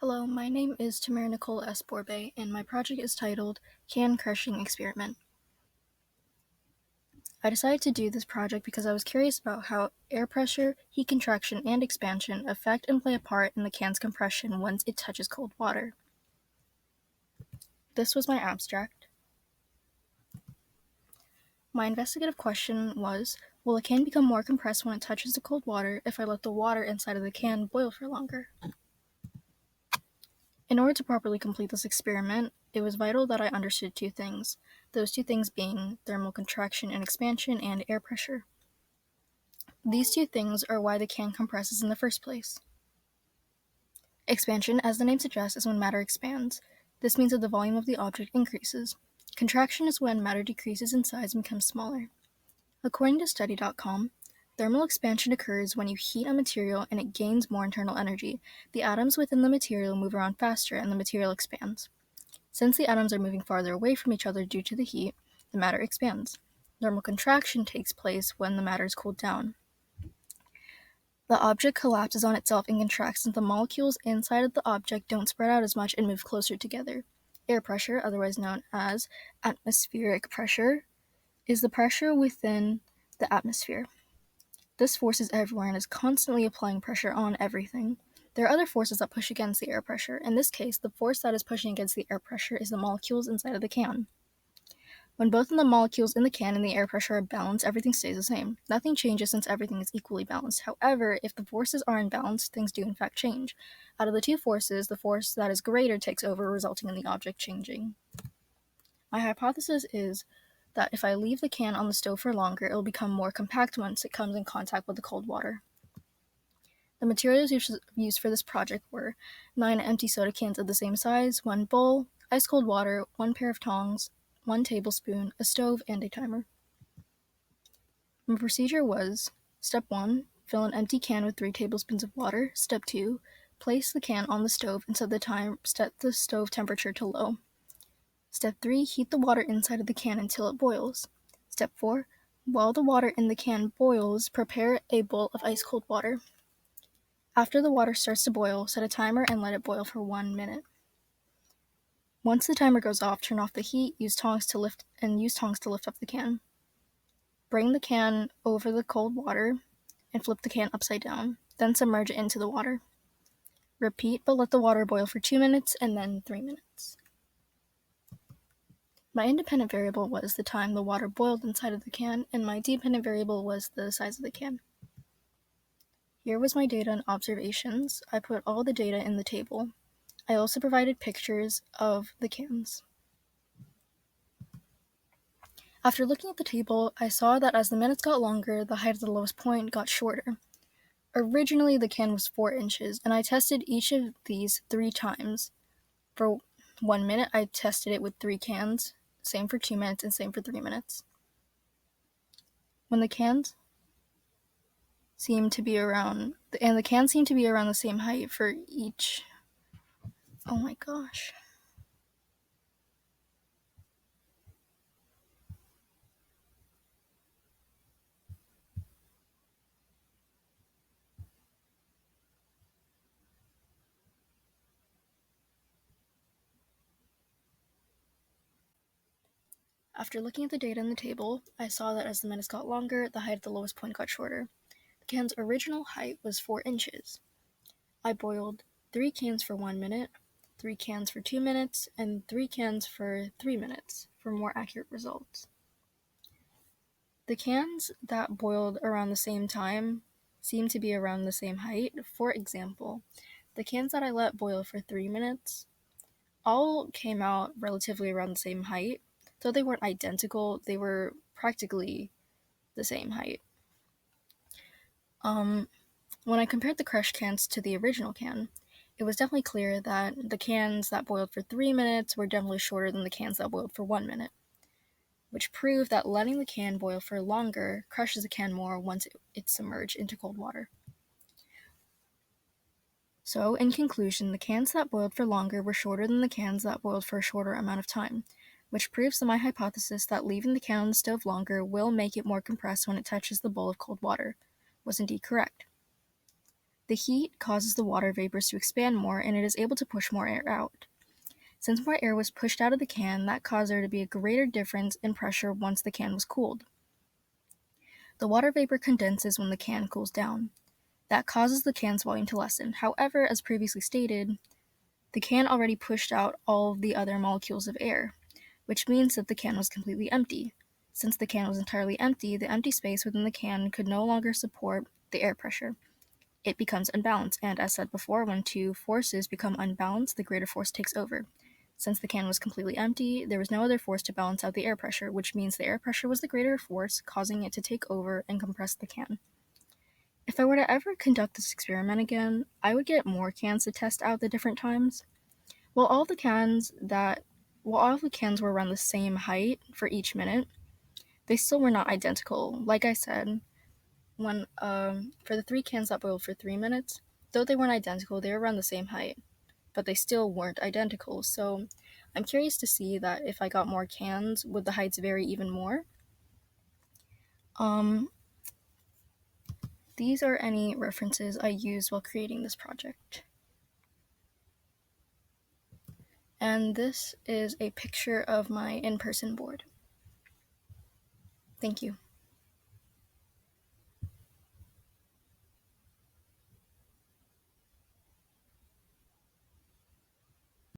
Hello, my name is Tamara Nicole S. Borbe, and my project is titled Can Crushing Experiment. I decided to do this project because I was curious about how air pressure, heat contraction, and expansion affect and play a part in the can's compression once it touches cold water. This was my abstract. My investigative question was, will a can become more compressed when it touches the cold water if I let the water inside of the can boil for longer? In order to properly complete this experiment, it was vital that I understood two things, those two things being thermal contraction and expansion and air pressure. These two things are why the can compresses in the first place. Expansion, as the name suggests, is when matter expands. This means that the volume of the object increases. Contraction is when matter decreases in size and becomes smaller. According to Study.com, thermal expansion occurs when you heat a material and it gains more internal energy. The atoms within the material move around faster and the material expands. Since the atoms are moving farther away from each other due to the heat, the matter expands. Thermal contraction takes place when the matter is cooled down. The object collapses on itself and contracts since the molecules inside of the object don't spread out as much and move closer together. Air pressure, otherwise known as atmospheric pressure, is the pressure within the atmosphere. This force is everywhere and is constantly applying pressure on everything. There are other forces that push against the air pressure. In this case, the force that is pushing against the air pressure is the molecules inside of the can. When both of the molecules in the can and the air pressure are balanced, everything stays the same. Nothing changes since everything is equally balanced. However, if the forces are imbalanced, things do in fact change. Out of the two forces, the force that is greater takes over, resulting in the object changing. My hypothesis is that if I leave the can on the stove for longer, it will become more compact once it comes in contact with the cold water. The materials used for this project were 9 empty soda cans of the same size, 1 bowl, ice cold water, 1 pair of tongs, 1 tablespoon, a stove, and a timer. My procedure was: Step 1, fill an empty can with 3 tablespoons of water. Step 2, place the can on the stove and set the stove temperature to low. Step 3, heat the water inside of the can until it boils. Step 4, while the water in the can boils, prepare a bowl of ice cold water. After the water starts to boil, set a timer and let it boil for 1 minute. Once the timer goes off, turn off the heat, use tongs to lift up the can. Bring the can over the cold water and flip the can upside down, then submerge it into the water. Repeat, but let the water boil for 2 minutes and then 3 minutes. My independent variable was the time the water boiled inside of the can, and my dependent variable was the size of the can. Here was my data and observations. I put all the data in the table. I also provided pictures of the cans. After looking at the table, I saw that as the minutes got longer, the height of the lowest point got shorter. Originally, the can was 4 inches, and I tested each of these 3 times. For 1 minute, I tested it with 3 cans, same for 2 minutes, and same for 3 minutes. When the cans seemed to be around the same height for each. Oh my gosh. After looking at the data in the table, I saw that as the minutes got longer, the height of the lowest point got shorter. The can's original height was 4 inches. I boiled 3 cans for 1 minute, 3 cans for 2 minutes, and 3 cans for 3 minutes for more accurate results. The cans that boiled around the same time seemed to be around the same height. For example, the cans that I let boil for 3 minutes all came out relatively around the same height. Though they weren't identical, they were practically the same height. When I compared the crushed cans to the original can, it was definitely clear that the cans that boiled for 3 minutes were definitely shorter than the cans that boiled for 1 minute, which proved that letting the can boil for longer crushes the can more once it's submerged into cold water. So, in conclusion, the cans that boiled for longer were shorter than the cans that boiled for a shorter amount of time, which proves that my hypothesis that leaving the can on the stove longer will make it more compressed when it touches the bowl of cold water was indeed correct. The heat causes the water vapors to expand more, and it is able to push more air out. Since more air was pushed out of the can, that caused there to be a greater difference in pressure once the can was cooled. The water vapor condenses when the can cools down. That causes the can's volume to lessen. However, as previously stated, the can already pushed out all of the other molecules of air, which means that the can was completely empty. Since the can was entirely empty, the empty space within the can could no longer support the air pressure. It becomes unbalanced, and as said before, when two forces become unbalanced, the greater force takes over. Since the can was completely empty, there was no other force to balance out the air pressure, which means the air pressure was the greater force, causing it to take over and compress the can. If I were to ever conduct this experiment again, I would get more cans to test out the different times. While all the cans were around the same height for each minute, they still were not identical. Like I said, when for the 3 cans that boiled for 3 minutes, though they weren't identical, they were around the same height, but they still weren't identical. So I'm curious to see that if I got more cans, would the heights vary even more? These are any references I used while creating this project. And this is a picture of my in-person board. Thank you.